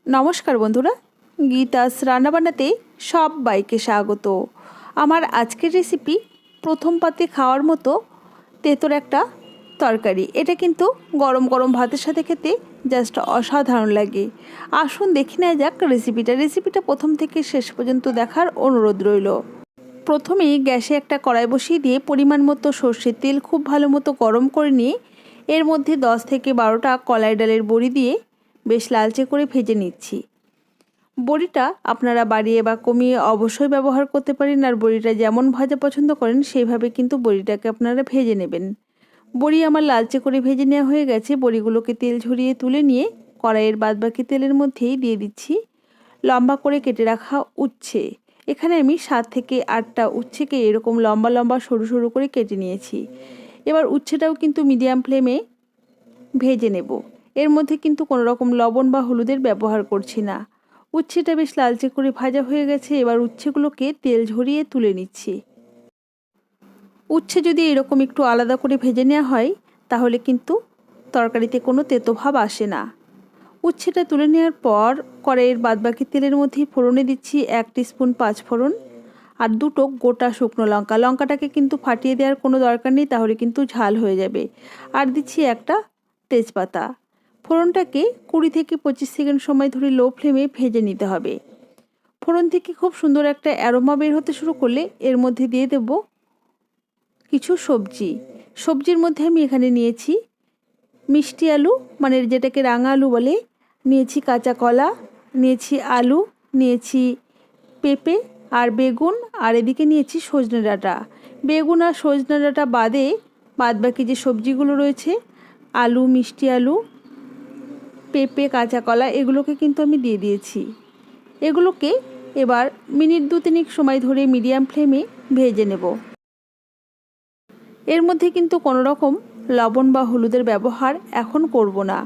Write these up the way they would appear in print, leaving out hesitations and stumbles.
नमस्कार बंधुरा गीतास रान्नाबान्नाते सबाइके स्वागत। आमार आजकेर रेसिपि प्रथम पाते खाওয়ার मतो तेतोर एकटा तरकारी। एटा किन्तु गरम गरम भातेर साथे खेते जास्ट असाधारण लागे। आसुन देखे नेওয়া যাক रेसिपिटा प्रथम थेके शेष पर्यन्त देखार अनुरोध रइल। प्रथमेই গ্যাসে একটা কড়াই বসিয়ে দিয়ে পরিমাণ মতো সরষের তেল খুব ভালো মতো গরম করে নিয়ে এর মধ্যে 10 থেকে 12টা কলাই ডালের বড়ি দিয়ে বেশ লালচে করে ভেজে নিচ্ছি। বড়িটা আপনারা বাড়িয়ে বা কমিয়ে অবশ্যই ব্যবহার করতে পারেন, আর বড়িটা যেমন ভাজা পছন্দ করেন সেইভাবে কিন্তু বড়িটাকে আপনারা ভেজে নেবেন। বড়ি আমার লালচে করে ভেজে নেওয়া হয়ে গেছে। বড়িগুলোকে তেল ঝরিয়ে তুলে নিয়ে কড়াইয়ের বাদবাকি তেলের মধ্যেই দিয়ে দিচ্ছি লম্বা করে কেটে রাখা উচ্ছে। এখানে আমি 7 থেকে 8টা উচ্ছেকে এরকম লম্বা লম্বা সরু সরু করে কেটে নিয়েছি। এবার উচ্ছেটাও কিন্তু মিডিয়াম ফ্লেমে ভেজে নেব। এর মধ্যে কিন্তু কোনো রকম লবণ বা হলুদের ব্যবহার করছি না। উচ্ছেটা বেশ লালচে করে ভাজা হয়ে গেছে। এবার উচ্ছেগুলোকে তেল ঝরিয়ে তুলে নিচ্ছি। উচ্ছে যদি এরকম একটু আলাদা করে ভেজে নেওয়া হয় তাহলে কিন্তু তরকারিতে কোনো তেতো ভাব আসে না। উচ্ছেটা তুলে নেওয়ার পর কড়াইয়ের বাদবাকি তেলের মধ্যে ফোড়নে দিচ্ছি 1 টিস্পুন 5 ফোড়ন আর 2টো গোটা শুকনো লঙ্কা। লঙ্কাটাকে কিন্তু ফাটিয়ে দেওয়ার কোনো দরকার নেই, তাহলে কিন্তু ঝাল হয়ে যাবে। আর দিচ্ছি একটা তেজপাতা। ফোড়নটাকে 20 থেকে 25 সেকেন্ড সময় ধরে লো ফ্লেমে ভেজে নিতে হবে। ফোড়ন থেকে খুব সুন্দর একটা অ্যারোমা বের হতে শুরু করলে এর মধ্যে দিয়ে দেব কিছু সবজি। সবজির মধ্যে আমি এখানে নিয়েছি মিষ্টি আলু, মানে যেটাকে রাঙা আলু বলে, নিয়েছি কাঁচা কলা, নিয়েছি আলু, নিয়েছি পেঁপে আর বেগুন, আর এদিকে নিয়েছি সজনে ডাঁটা। বেগুন আর সজনে ডাঁটা বাদে বাদবাকি যে সবজিগুলো রয়েছে আলু, মিষ্টি আলু, পেঁপে, কাঁচা কলা, এগুলোকে কিন্তু আমি দিয়ে দিয়েছি। এগুলোকে এবার মিনিট 2-3 সময় ধরে মিডিয়াম ফ্লেমে ভেজে নেব। এর মধ্যে কিন্তু কোনো রকম লবণ বা হলুদের ব্যবহার এখন করব না।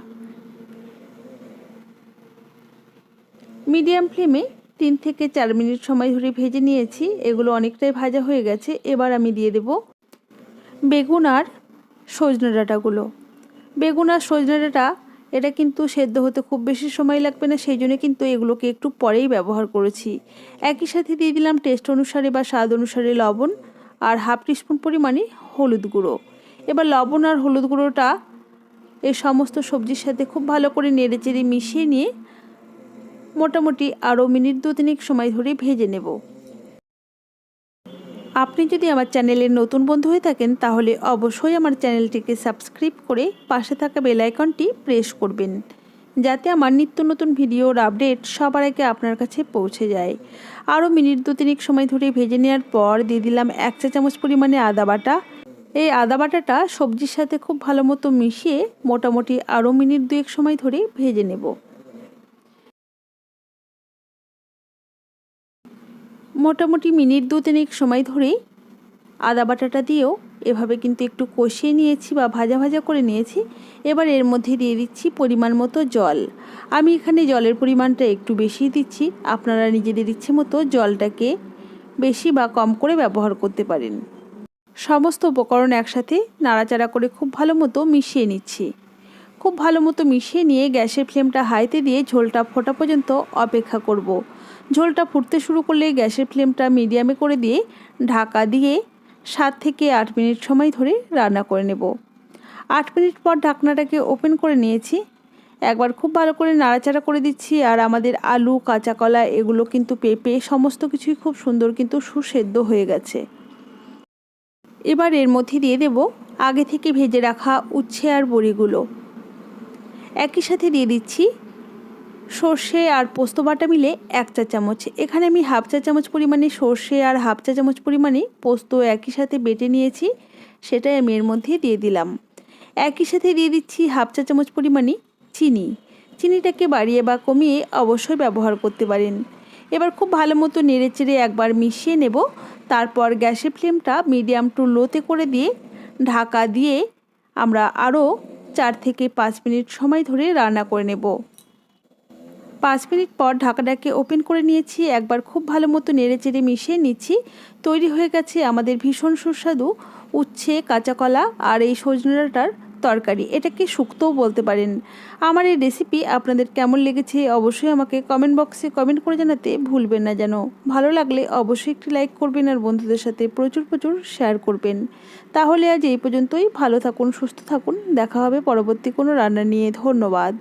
মিডিয়াম ফ্লেমে 3 থেকে 4 মিনিট সময় ধরে ভেজে নিয়েছি। এগুলো অনেকটাই ভাজা হয়ে গেছে। এবার আমি দিয়ে দেব বেগুন আর সজনে ডাঁটাগুলো। বেগুন আর সজনে ডাঁটা এটা কিন্তু সেদ্ধ হতে খুব বেশি সময় লাগবে না, সেই জন্য কিন্তু এগুলোকে একটু পরেই ব্যবহার করেছি। একই সাথে দিয়ে দিলাম টেস্ট অনুসারে বা স্বাদ অনুসারে লবণ আর 1/2 টিস্পুন পরিমাণে হলুদ গুঁড়ো। এবার লবণ আর হলুদ গুঁড়োটা এই সমস্ত সবজির সাথে খুব ভালো করে নেড়েচেড়ে মিশিয়ে নিয়ে মোটামুটি আরও মিনিট 2-3 সময় ধরে ভেজে নেব। আপনি যদি আমার চ্যানেলের নতুন বন্ধু হয়ে থাকেন তাহলে অবশ্যই আমার চ্যানেলটিকে সাবস্ক্রাইব করে পাশে থাকা বেল আইকনটি প্রেস করবেন, যাতে আমার নিত্য নতুন ভিডিওর আপডেট সবার আগে আপনার কাছে পৌঁছে যায়। আরও মিনিট 2-3 সময় ধরে ভেজে নেওয়ার পর দিয়ে দিলাম 1 চা চামচ পরিমাণে আদা বাটা। এই আদা বাটাটা সবজির সাথে খুব ভালো মতো মিশিয়ে মোটামুটি আরও মিনিট 2 সময় ধরে ভেজে নেব। মোটামুটি মিনিট 2-3 সময় ধরে আদা বাটাটা দিয়েও এভাবে কিন্তু একটু কষিয়ে নিয়েছি বা ভাজা ভাজা করে নিয়েছি। এবার এর মধ্যে দিয়ে দিচ্ছি পরিমাণ মতো জল। আমি এখানে জলের পরিমাণটা একটু বেশি দিচ্ছি, আপনারা নিজেদের ইচ্ছে মতো জলটাকে বেশি বা কম করে ব্যবহার করতে পারেন। সমস্ত উপকরণ একসাথে নাড়াচাড়া করে খুব ভালো মতো মিশিয়ে নিচ্ছি। খুব ভালো মতো মিশিয়ে নিয়ে গ্যাসের ফ্লেমটা হাইতে দিয়ে ঝোলটা ফোটা পর্যন্ত অপেক্ষা করব। ঝোলটা ফুটতে শুরু করলে গ্যাসের ফ্লেমটা মিডিয়ামে করে দিয়ে ঢাকা দিয়ে 7 থেকে 8 মিনিট সময় ধরে রান্না করে নেব। 8 মিনিট পর ঢাকনাটাকে ওপেন করে নিয়েছি। একবার খুব ভালো করে নাড়াচাড়া করে দিচ্ছি। আর আমাদের আলু, কাঁচা কলা, এগুলো কিন্তু পেঁপে সমস্ত কিছুই খুব সুন্দর কিন্তু সুসেদ্ধ হয়ে গেছে। এবার এর মধ্যে দিয়ে দেব আগে থেকে ভেজে রাখা উচ্ছে আর বড়িগুলো। একই সাথে দিয়ে দিচ্ছি সর্ষে আর পোস্ত বাটা মিলে 1 চা চামচ। এখানে আমি 1/2 চা চামচ পরিমাণে সর্ষে আর 1/2 চা চামচ পরিমাণে পোস্ত একই সাথে বেটে নিয়েছি, সেটাই আমি এর মধ্যে দিয়ে দিলাম। একই সাথে দিয়ে দিচ্ছি 1/2 চা চামচ পরিমাণে চিনি। চিনিটাকে বাড়িয়ে বা কমিয়ে অবশ্যই ব্যবহার করতে পারেন। এবার খুব ভালো মতো নেড়েচেড়ে একবার মিশিয়ে নেব। তারপর গ্যাসের ফ্লেমটা মিডিয়াম টু লোতে করে দিয়ে ঢাকা দিয়ে আমরা আরও 4 থেকে 5 মিনিট সময় ধরে রান্না করে নেব। 5 মিনিট পর ঢাকাটাকে ওপেন করে নিয়েছি। একবার খুব ভালো মতো নেড়েচেড়ে মিশিয়ে নিচ্ছি। তৈরি হয়ে গেছে আমাদের ভীষণ সুস্বাদু উচ্ছে, কাঁচা কলা আর এই সজনে ডাঁটার তরকারি, এটাকে শুক্তোও বলতে পারেন। আমার এই রেসিপি আপনাদের কেমন লেগেছে অবশ্যই আমাকে কমেন্ট বক্সে কমেন্ট করে জানাতে ভুলবেন না যেন। ভালো লাগলে অবশ্যই একটি লাইক করবেন আর বন্ধুদের সাথে প্রচুর প্রচুর শেয়ার করবেন। তাহলে আজ এই পর্যন্তই। ভালো থাকুন, সুস্থ থাকুন, দেখা হবে পরবর্তী কোনো রান্না নিয়ে। ধন্যবাদ।